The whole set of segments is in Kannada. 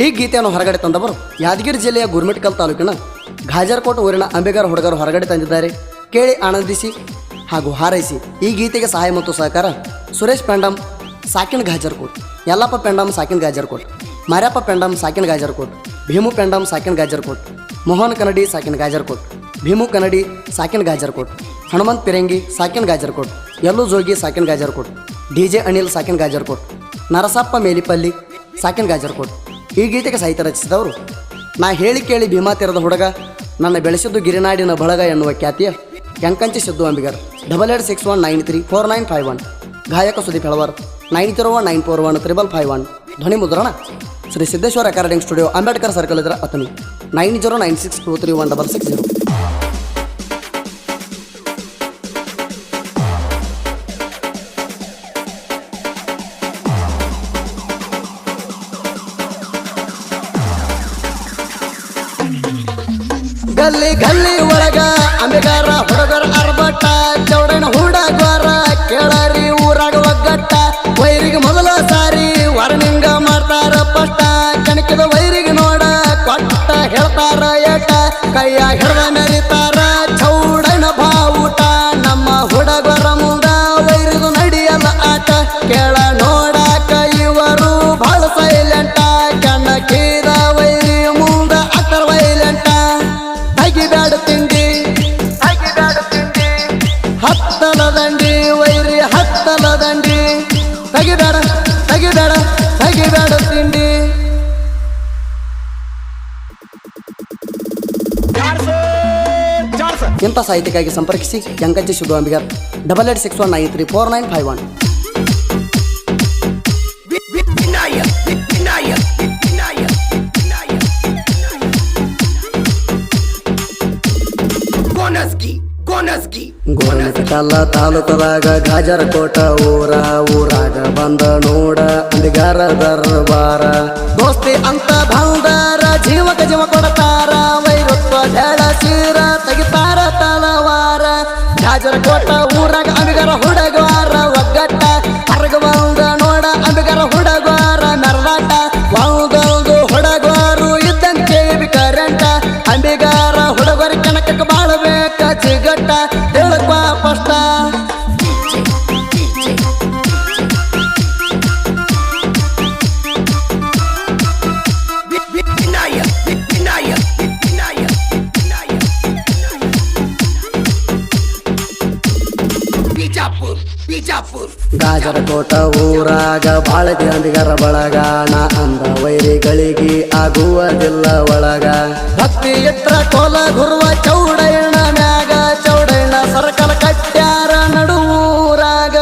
ಈ ಗೀತೆಯನ್ನು ಹೊರಗಡೆ ತಂದವರು ಯಾದಗಿರಿ ಜಿಲ್ಲೆಯ ಗುರ್ಮಿಟ್ಕಲ್ ತಾಲೂಕಿನ ಘಾಜರ್ಕೋಟ್ ಊರಿನ ಅಂಬೇಗಾರ ಹುಡುಗರು ಹೊರಗಡೆ ತಂದಿದ್ದಾರೆ. ಕೇಳಿ ಆನಂದಿಸಿ ಹಾಗೂ ಹಾರೈಸಿ. ಈ ಗೀತೆಗೆ ಸಹಾಯ ಮತ್ತು ಸಹಕಾರ ಸುರೇಶ್ ಪೆಂಡಮ್ ಸಾಕಿನ್ ಘಾಜರ್ಕೋಟ್, ಯಲ್ಲಪ್ಪ ಪೆಂಡಮ್ ಸಾಕಿನ್ ಘಾಜರ್ಕೋಟ್, ಮಾರ್ಯಪ್ಪ ಪೆಂಡಮ್ ಸಾಕಿನ್ ಘಾಜರ್ಕೋಟ್, ಭೀಮು ಪೆಂಡಮ್ ಸಾಕಿನ್ ಘಾಜರ್ಕೋಟ್, ಮೋಹನ್ ಕನ್ನಡಿ ಸಾಕಿನ್ ಘಾಜರ್ಕೋಟ್, ಭೀಮು ಕನ್ನಡಿ ಸಾಕಿನ್ ಘಾಜರ್ಕೋಟ್, ಹನುಮಂತ್ ಪಿರಂಗಿ ಸಾಕಿನ್ ಘಾಜರ್ಕೋಟ್, ಯಲ್ಲು ಜೋಗಿ ಸಾಕಿನ್ ಘಾಜರ್ಕೋಟ್, DJ ಅನಿಲ್ ಸಾಕಿನ್ ಘಾಜರ್ಕೋಟ್, ನರಸಪ್ಪ ಮೇಲಿಪಲ್ಲಿ ಸಾಕಿನ್ ಘಾಜರ್ಕೋಟ್. ಈ ಗೀತೆಗೆ ಸಾಹಿತ್ಯ ರಚಿಸಿದವರು ನಾ ಹೇಳಿ ಕೇಳಿ ಭೀಮಾ ತೀರದ ಹುಡುಗ, ನನ್ನ ಬೆಳೆಸಿದ್ದು ಗಿರಿನಾಡಿನ ಬಳಗ ಎನ್ನುವ ಖ್ಯಾತಿಯ ಯಂಕಂಚಿ ಸಿದ್ದು ಅಂಬಿಗರ್. 8861934951. ಗಾಯಕ ಸುದೀಪ್ ಹೆಳವರ್ 9019415551. ಧ್ವನಿ ಮುದ್ರಣ Shri Siddeshwara recording studio, Ambedkar circle ಇದರ ಅತನಿ. 9096231660. ಗಲ್ಲಿ ಗಲ್ಲಿ ಒಳಗ ಅಂಬಿಗಾರ ಹುಡುಗರ ಅರ್ಬಟ್ಟ, ಚೌಡನ ಹುಡುಗರ ಕೇಳರಿ ಊರಾಗ ಒಗ್ಗಟ್ಟ. ವೈರಿಗೆ ಮೊದಲ ಸಾರಿ ವಾರ್ನಿಂಗ ಮಾಡ್ತಾರ ಪಷ್ಟ, ಕಣಕಿದ ವೈರಿಗೆ ನೋಡ ಕೊಟ್ಟ ಹೇಳ್ತಾರ ಏಟ. ಕೈಯ ಹಿಡ್ದ ಮೆರಿತಾರ ಚೌಡನ ಬಾವುಟ, ನಮ್ಮ ಹುಡುಗರ ಮುಂದ ವೈರಿದು ನಡೆಯಲ್ಲ ಆಟ. ಕೇಳ ನೋಡಾಕ ಇವರು ಬಹಳ ಸೈಲೆಂಟ, ಕಣಕಿದ ವೈರಿ ಮುಂದ ಅಕ್ಕರ ವೈಲೆಂಟ. ಬ್ಯಾಡ ತಿಂಡಿ ಹತ್ತಲ ದಂಡಿ ವೈರಿ ಹತ್ತಲ ದಂಡಿ, ತೆಗಿಬೇಡ ತಿಂಡಿ. ಇಂಥ ಸಾಹಿತ್ಯಕ್ಕಾಗಿ ಸಂಪರ್ಕಿಸಿ ಯಂಕಂಚಿ ಸಿದ್ದು ಅಂಬಿಗರ್. 8861934951. ಗೋರಮಿಟಕಲ್ಲ ತಾಲೂಕದಾಗ ಗಾಜರಕೋಟ ಊರಾಗ ಬಂದ ನೋಡ ಅಂಬಿಗಾರ ದರ್ಬಾರ. ದೋಸ್ತಿ ಅಂತ ಬಂದಾರ ಜೀವಕ ಜೀವ ಕೊಡ್ತಾರ, ವೈರತ್ವ ಬೇಡ ಸೀರ ತೆಗಿತಾರ ತಲವಾರ. ಗಾಜರಕೋಟ ಊರಾಗ ಅಂಬಿಗಾರ ಹುಡುಗವಾರ ಒಗ್ಗಟ್ಟ, ಹೊರಗ ಬಂದ ನೋಡ ಅಂಬಿಗಾರ ಹುಡುಗವಾರ ನರದಾಟ. ಒಂದೊಂದು ಹುಡುಗರು ಇದ್ದಂತೆ ಕರೆಂಟ, ಅಂಬಿಗಾರ ಹುಡುಗರ ಕಣಕಕ್ಕೆ ಬಾಳಬೇಕ ಚಿಗಟ್ಟ. ಹೇಳಕ್ವಾ ಪಷ್ಟ ಗಾಜರಕೋಟ ಊರಾಗ ಬಾಳದಿ ಅಂಬಿಗರ ಬಳಗಾಣ, ಅಂದ ವೈರಿಗಳಿಗೆ ಆಗುವುದಿಲ್ಲ ಒಳಗ. ಭಕ್ತಿ ಎತ್ರ ಕೋಲ ಗುರುವ ಚೌಡಯ್ಯನ ಮ್ಯಾಗ, ಚೌಡಯ್ಯನ ಸರ್ಕಲ ಕಟ್ಟ್ಯಾರ ನಡುವೂರಾಗ.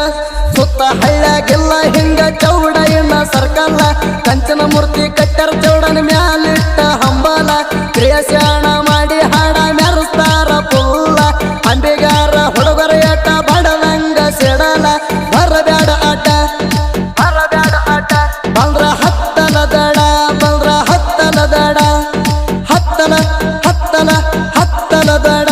ಸುತ್ತ ಹಳ್ಳ್ಯಾಗಿಲ್ಲ ಹಿಂಗ ಚೌಡಯ್ಯನ ಸರ್ಕಲ್ಲ, ಕಂಚನ ಮೂರ್ತಿ ಕಟ್ಟ್ಯಾರ ಚೌಡನ ಮ್ಯಾಲಿಟ್ಟ ಹಂಬಲ. ಕ್ರಿಯಾಶಾಣ ಮಾಡಿ ಹಾಡ ಮೆರೆಸ್ತಾರ ಪುಲ್ಲ, ಅಂಬಿಗಾರ ಹುಡುಗರ ಏಟ ಬಡದಂಗ ಸಿಡಲ. ಬರಬ್ಯಾಡ ಆಟ ಬಲ್ರ ಹತ್ತಲ ದಡ, ಬಲ್ರ ಹತ್ತಲ ದಡ, ಹತ್ತಲ ದಡ.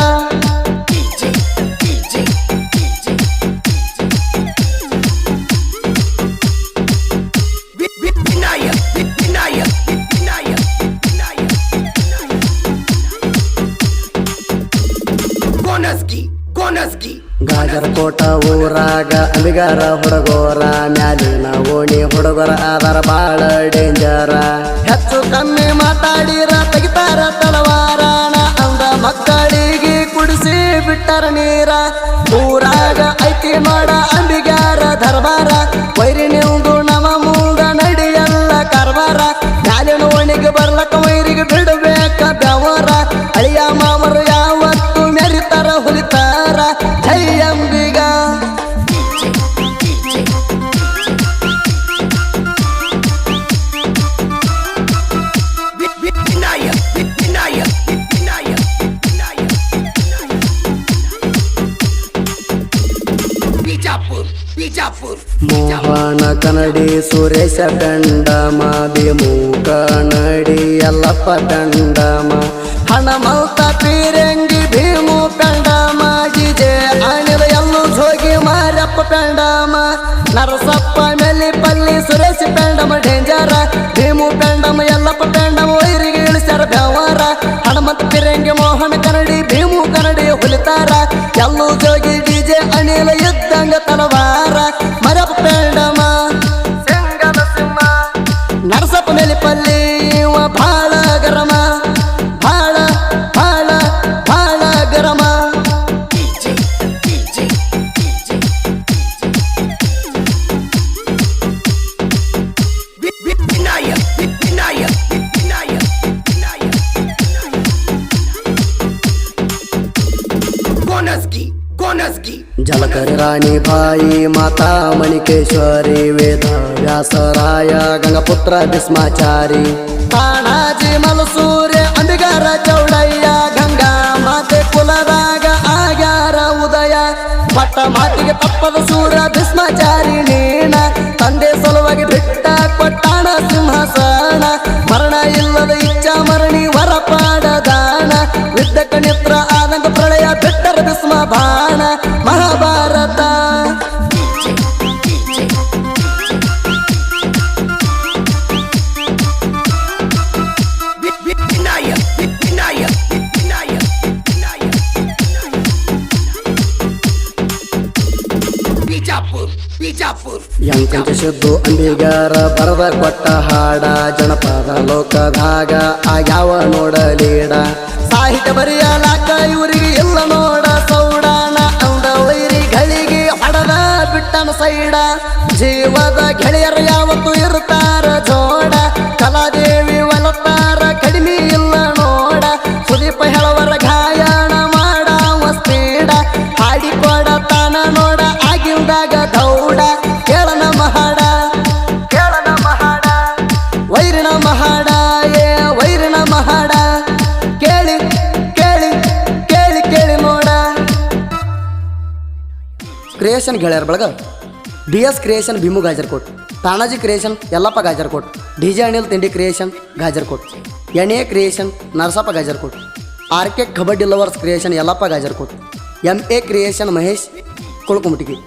ಗಾಜರಕೋಟ ಊರಾಗ ಅಂಬಿಗಾರ ಹುಡುಗೋರ ಮ್ಯಾಲಿನ ಓಣಿ ಹುಡುಗರ ಆಧಾರ ಬಾಳ ಡೇಂಜರ. ಹೆಚ್ಚು ಕಮ್ಮಿ ಮಾತಾಡಿರ ತೆಗಿತಾರ ತಲವಾರಣ, ಅಂದ ಮಕ್ಕಳಿಗೆ ಕುಡಿಸಿ ಬಿಟ್ಟರ ನೀರ. ಊರಾಗ ಐತಿ ನೋಡ ಅಂಬಿಗಾರ ದರ್ಬಾರ, ವೈರಿ ನಿಂದು ನಮ ಮುಂದ ನಡೆಯಲ್ಲ ಕಾರ್ಬಾರ. ಮ್ಯಾಲಿನ ಓಣಿಗೆ ಬರ್ಲಕ್ಕ ವೈರಿಗೆ ಬಿಡಬೇಕ ಬೆವರ, ಅಳಿಯ ಮಾಮರು ಯಾವತ್ತು ಮೆರಿತಾರ ಹುಲಿತಾರ. ಜೈ ಅಂಬಿಗ ಮೋಹನ ಕನ್ನಡಿ ಸುರೇಶ ಪೆಂಡಮ, ಭೀಮು ಕನ್ನಡಿ ಯಲ್ಲಪ್ಪ ಪೆಂಡಮ, ಹನುಮಂತ ಪಿರಂಗಿ ಭೀಮು ಪೆಂಡಮ, DJ ಅನಿಲ್ ಯಲ್ಲು ಜೋಗಿ ಮಾರ್ಯಪ್ಪ ಪೆಂಡಮ, ನರಸಪ್ಪ ಮೇಲಿಪಲ್ಲಿ ಸುರೇಶ್ ಪೆಂಡಮ ಡೇಂಜರ, ಭೀಮು ಪೆಂಡಮ ಯಲ್ಲಪ್ಪ ಚಲ್ಲು ಜೋಗಿ ಡಿಜೆ ಅನಿಲ ಇದ್ದಂಗ ತಲವಾರ ಮರಪ ಪೇಂಡಮ ಸಿಂಗದ ಸಿಂಹ ನರಸಪ್ಪ ಮೇಲಿಪಲ್ಲಿ ಇವ ಭಾಳ ಗರಮ ಭಾಳ ಭಾಳ ಭಾಳ ಗರಮ ಜಲಕರಿ ರಾಣಿ ಬಾಯಿ ಮಾತಾ ಮಣಿಕೇಶ್ವರಿ ವೇದ ವ್ಯಾಸರಾಯ ಗಂಗಪುತ್ರ ಭೀಷ್ಮಾಚಾರಿ ತಾಣಾಜಿ ಮಲಸೂರ್ಯ ಅಂಬಿಗಾರ ಚೌಡಯ್ಯ ಗಂಗಾ ಮಾತೆ ಕುಲದಾಗ ಆಗ್ಯಾರ ಉದಯ ಪಟ್ಟ ಮಾತಿಗೆ ತಪ್ಪದ ಸೂರ ಭೀಷ್ಮಾಚಾರಿ ನೀನ ತಂದೆ ಸಲುವಾಗಿ ಬಿಟ್ಟ ಕೊಟ್ಟಾಣ ಸಿಂಹಾಸನ ಮರಣ ಇಲ್ಲದ ಇಚ್ಛಾ ಮರಣಿ ವರಪಾಡ ದಾನ ವಿದ್ಯಕ ನಿತ್ರ ಆದಂಗ ಪ್ರಳಯ ಬಿಟ್ಟರ ಭೀಷ್ಮ ಬಾಣ ಮಹಾಭಾರತ ಎಂಟಂತೆ ಶುದ್ದು ಅಂಬಿಗಾರ ಬರದ ಕೊಟ್ಟ ಹಾಡ ಜನಪದ ಲೋಕದಾಗ ಆಗ್ಯಾವ ನೋಡಲೀಡ ಸಾಹಿತ್ಯ ಬರೆಯಲಾಕ ಇವರಿಗೆ ಇಲ್ಲ ನೋಡ ಸೌಡಾನ ಅಂದ ವೈರಿಗಳಿಗೆ ಹೊಡದ ಬಿಟ್ಟನ ಸೈಡ ಜೀವದ ಗೆಳೆಯರು ಯಾವತ್ತು ಇರ್ತಾರ ಜೋಡ ಕಲಾದೇವಿ ಒಲತಾರ ಕಡಿಮೆ ಇಲ್ಲ ನೋಡ ಸುದೀಪ ಹೇಳವರ ಗಾಯನ ಮಾಡವ ಸ್ಪೀಡ ಹಾಡಿಕೊಡ ತಾನ ನೋಡ ಆಗಿಲ್ದಾಗ ದೌಡ ಕೇಳನ ಮಹಾಡ ವೈರಿನ ಮಹಾಡ ಏ ವೈರಿನ ಮಹಾಡ ಕೇಳಿ ಕೇಳಿ ಕೇಳಿ ಕೇಳಿ ನೋಡ ಕ್ರಿಯೇಷನ್ ಗೆಳೆಯರ ಬಳಗ DS creation Bhimu Gajarkot, Tanaji creation Yallappa Gajarkot, DJ Anil Tindi creation Gajarkot, NA creation Narasappa Gajarkot, RK kabaddi lovers creation Yallappa Gajarkot, MA creation Mahesh ಕುಳ್ಕುಮಟಿಗಿ.